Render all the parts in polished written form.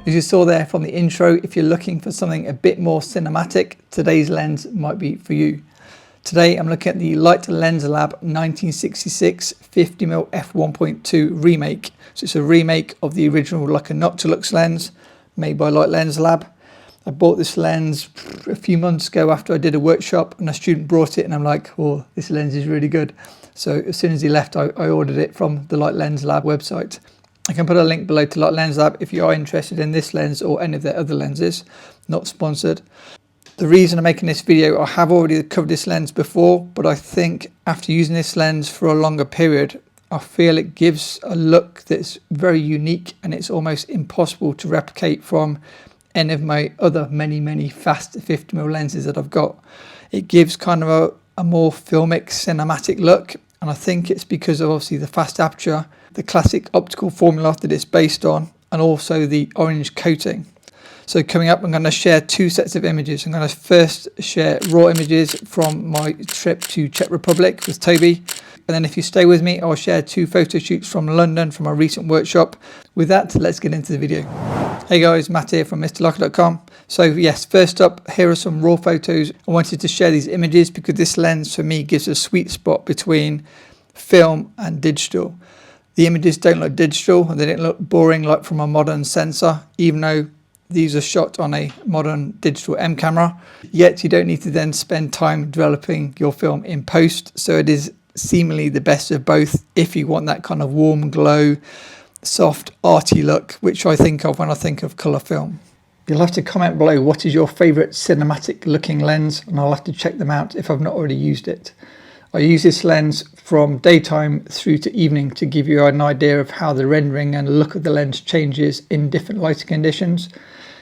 As you saw there from the intro, if you're looking for something a bit more cinematic, today's lens might be for you. Today I'm looking at the Leica Lens Lab 1966 50mm f1.2 remake. So it's a remake of the original Leica Noctilux lens made by Leica Lens Lab. I bought this lens a few months ago after I did a workshop, and a student brought it and I'm like, oh, this lens is really good. So as soon as he left, I ordered it from the Leica Lens Lab website. I can put a link below to Leica Lens Lab if you are interested in this lens or any of their other lenses, not sponsored. The reason I'm making this video, I have already covered this lens before, but I think after using this lens for a longer period, I feel it gives a look that's very unique and it's almost impossible to replicate from any of my other many fast 50mm lenses that I've got. It gives kind of a more filmic cinematic look, and I think it's because of obviously the fast aperture, the classic optical formula that it's based on, and also the orange coating. So coming up, I'm going to share two sets of images. I'm going to first share raw images from my trip to Czech Republic with Toby, and then if you stay with me, I'll share two photo shoots from London from a recent workshop. With that, let's get into the video. Hey guys, Matt here from MrLeica.com. So yes, first up, here are some raw photos. I wanted to share these images because this lens for me gives a sweet spot between film and digital. The images don't look digital and they don't look boring like from a modern sensor, even though these are shot on a modern digital M camera. Yet you don't need to then spend time developing your film in post. So it is seemingly the best of both if you want that kind of warm glow, soft arty look, which I think of when I think of colour film. You'll have to comment below what is your favourite cinematic looking lens, and I'll have to check them out if I've not already used it. I use this lens from daytime through to evening to give you an idea of how the rendering and look of the lens changes in different lighting conditions.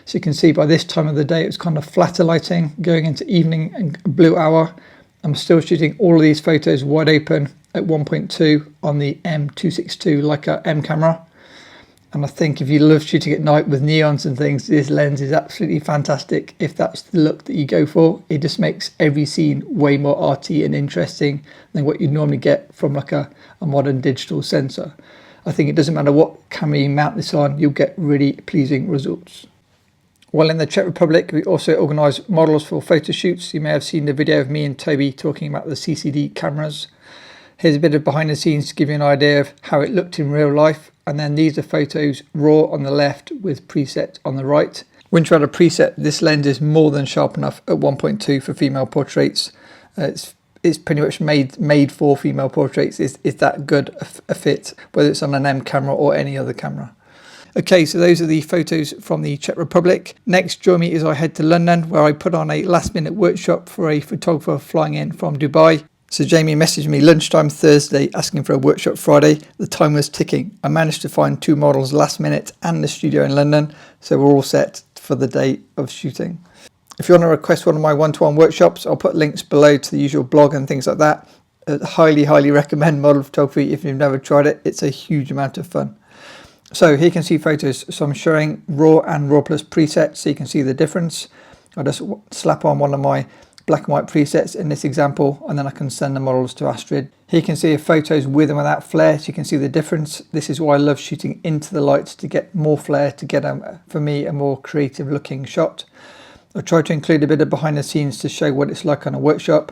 So you can see by this time of the day it's kind of flatter lighting, going into evening and blue hour. I'm still shooting all of these photos wide open at 1.2 on the M262 Leica M camera. And I think if you love shooting at night with neons and things, this lens is absolutely fantastic. If that's the look that you go for, it just makes every scene way more arty and interesting than what you'd normally get from like a modern digital sensor. I think it doesn't matter what camera you mount this on, you'll get really pleasing results. While in the Czech Republic, we also organise models for photo shoots. You may have seen the video of me and Toby talking about the CCD cameras. Here's a bit of behind the scenes to give you an idea of how it looked in real life. And then these are photos raw on the left with preset on the right. Once you add a preset, this lens is more than sharp enough at 1.2 for female portraits. It's pretty much made for female portraits. It's that good a fit, whether it's on an M camera or any other camera. Okay, so those are the photos from the Czech Republic. Next, join me as I head to London, where I put on a last-minute workshop for a photographer flying in from Dubai. So Jamie messaged me lunchtime Thursday asking for a workshop Friday. The time was ticking. I managed to find two models last minute and the studio in London, so we're all set for the day of shooting. If you want to request one of my one-to-one workshops, I'll put links below to the usual blog and things like that. I highly recommend model photography if you've never tried it. It's a huge amount of fun. So here you can see photos. So I'm showing raw and raw plus presets so you can see the difference. I'll just slap on one of my black and white presets in this example, and then I can send the models to Astrid. Here you can see photos with and without flare, so you can see the difference. This is why I love shooting into the lights, to get more flare, to get for me a more creative looking shot. I try to include a bit of behind the scenes to show what it's like on a workshop.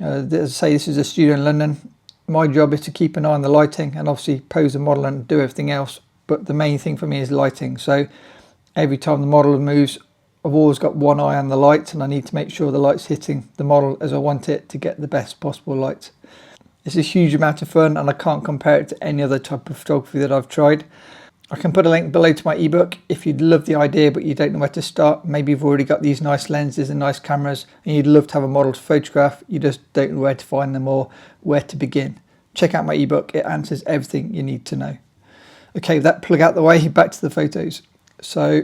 As I say, this is a studio in London. My job is to keep an eye on the lighting and obviously pose the model and do everything else, but the main thing for me is lighting. So every time the model moves, I've always got one eye on the light, and I need to make sure the light's hitting the model as I want it to get the best possible light. It's a huge amount of fun, and I can't compare it to any other type of photography that I've tried. I can put a link below to my ebook if you'd love the idea but you don't know where to start. Maybe you've already got these nice lenses and nice cameras and you'd love to have a model to photograph, you just don't know where to find them or where to begin. Check out my ebook, it answers everything you need to know. Okay, with that plug out the way, back to the photos. So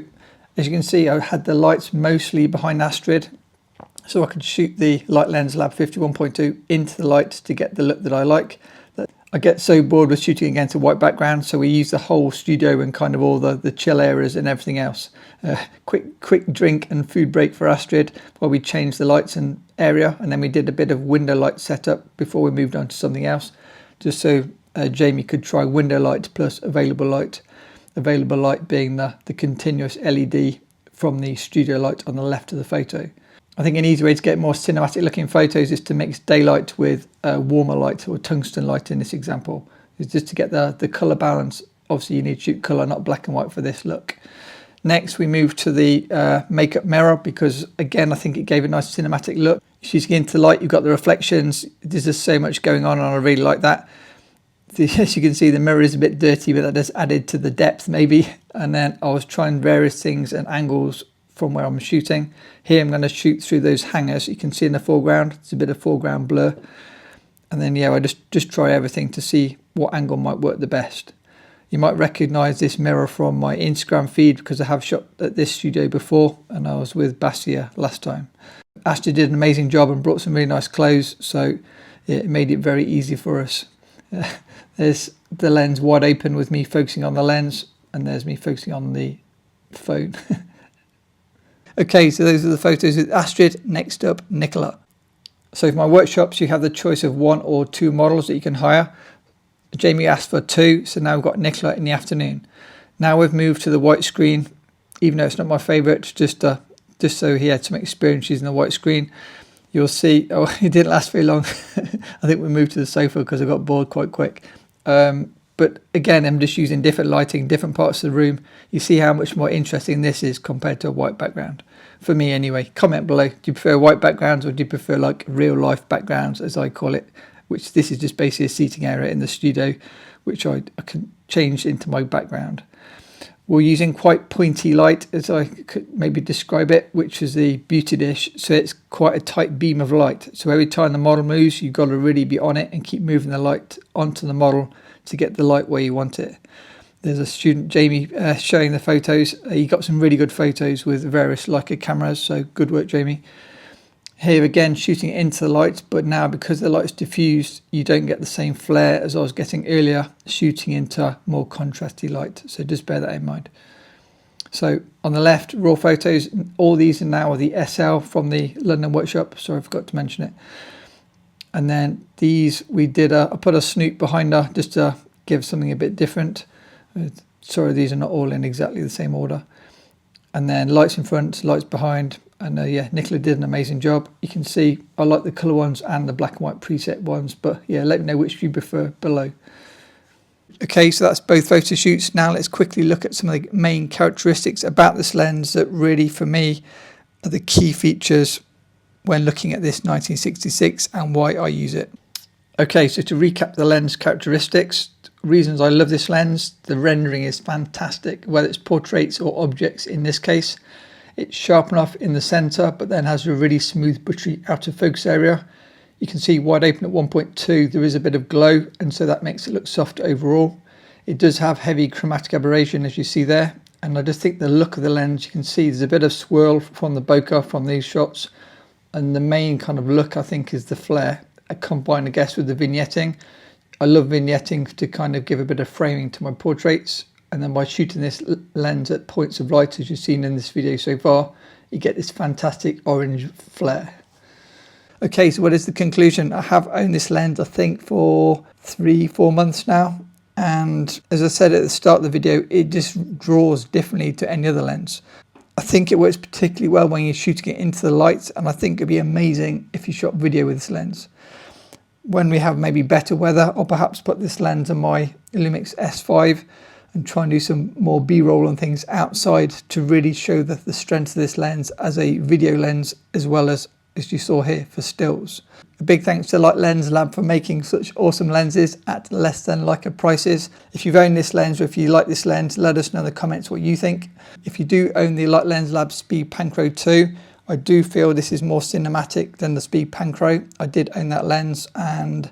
as you can see, I had the lights mostly behind Astrid, so I could shoot the Leica Lens Lab 51.2 into the light to get the look that I like. I get so bored with shooting against a white background, so we use the whole studio and kind of all the chill areas and everything else. Quick drink and food break for Astrid while we changed the lights and area, and then we did a bit of window light setup before we moved on to something else, just so Jamie could try window light plus available light. available light being the continuous LED from the studio light on the left of the photo. I think an easy way to get more cinematic looking photos is to mix daylight with warmer light, or tungsten light in this example. It's just to get the colour balance. Obviously you need to shoot colour, not black and white for this look. Next we move to the makeup mirror, because again I think it gave a nice cinematic look. Shooting into light, you've got the reflections. There's just so much going on and I really like that. As you can see, the mirror is a bit dirty, but that just added to the depth maybe. And then I was trying various things and angles from where I'm shooting. Here I'm going to shoot through those hangers you can see in the foreground. It's a bit of foreground blur. And then yeah, I just try everything to see what angle might work the best. You might recognize this mirror from my Instagram feed, because I have shot at this studio before and I was with Basia last time. Ashley did an amazing job and brought some really nice clothes, so it made it very easy for us. There's the lens wide open with me focusing on the lens, and there's me focusing on the phone. Okay, so those are the photos with Astrid. Next up, Nicola. So for my workshops, you have the choice of 1 or 2 models that you can hire. Jamie asked for 2, so now we've got Nicola in the afternoon. Now we've moved to the white screen, even though it's not my favourite, just so he had some experience using the white screen. You'll see, oh, it didn't last very long. I think we moved to the sofa because I got bored quite quick. But again, I'm just using different lighting, different parts of the room. You see how much more interesting this is compared to a white background. For me anyway. Comment below, do you prefer white backgrounds or do you prefer like real life backgrounds, as I call it? Which this is just basically a seating area in the studio, which I can change into my background. We're using quite pointy light, as I could maybe describe it, which is the beauty dish. So it's quite a tight beam of light. So every time the model moves, you've got to really be on it and keep moving the light onto the model to get the light where you want it. There's a student, Jamie, showing the photos. He got some really good photos with various Leica cameras, so good work, Jamie. Here again, shooting into the light, but now because the light's diffused, you don't get the same flare as I was getting earlier, shooting into more contrasty light. So just bear that in mind. So on the left, raw photos. All these are now the SL from the London workshop. Sorry, I forgot to mention it. And then these, we did I put a snoop behind her just to give something a bit different. Sorry, these are not all in exactly the same order. And then lights in front, lights behind. And yeah, Nicola did an amazing job. You can see I like the colour ones and the black and white preset ones, but yeah, let me know which you prefer below. Okay, so that's both photo shoots. Now let's quickly look at some of the main characteristics about this lens that really, for me, are the key features when looking at this 1966 and why I use it. Okay, so to recap the lens characteristics, reasons I love this lens: the rendering is fantastic, whether it's portraits or objects in this case. It's sharp enough in the centre, but then has a really smooth buttery out of focus area. You can see wide open at 1.2, there is a bit of glow, and so that makes it look soft overall. It does have heavy chromatic aberration, as you see there, and I just think the look of the lens, you can see there's a bit of swirl from the bokeh from these shots, and the main kind of look I think is the flare, combined I guess with the vignetting. I love vignetting to kind of give a bit of framing to my portraits. And then by shooting this lens at points of light, as you've seen in this video so far, you get this fantastic orange flare. Okay, so what is the conclusion? I have owned this lens, I think, for 3-4 months now. And as I said at the start of the video, it just draws differently to any other lens. I think it works particularly well when you're shooting it into the lights, and I think it'd be amazing if you shot video with this lens. When we have maybe better weather, I'll perhaps put this lens on my Lumix S5 and try and do some more B-roll and things outside to really show the strength of this lens as a video lens, as well as you saw here, for stills. A big thanks to Light Lens Lab for making such awesome lenses at less than Leica prices. If you've owned this lens or if you like this lens, let us know in the comments what you think. If you do own the Light Lens Lab Speed Pancro 2, I do feel this is more cinematic than the Speed Pancro. I did own that lens, and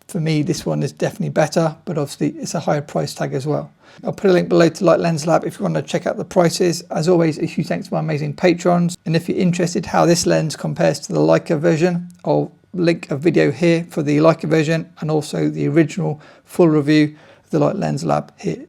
for me this one is definitely better, but obviously it's a higher price tag as well. I'll put a link below to Light Lens Lab if you want to check out the prices. As always, a huge thanks to my amazing patrons. And if you're interested how this lens compares to the Leica version, I'll link a video here for the Leica version and also the original full review of the Light Lens Lab here.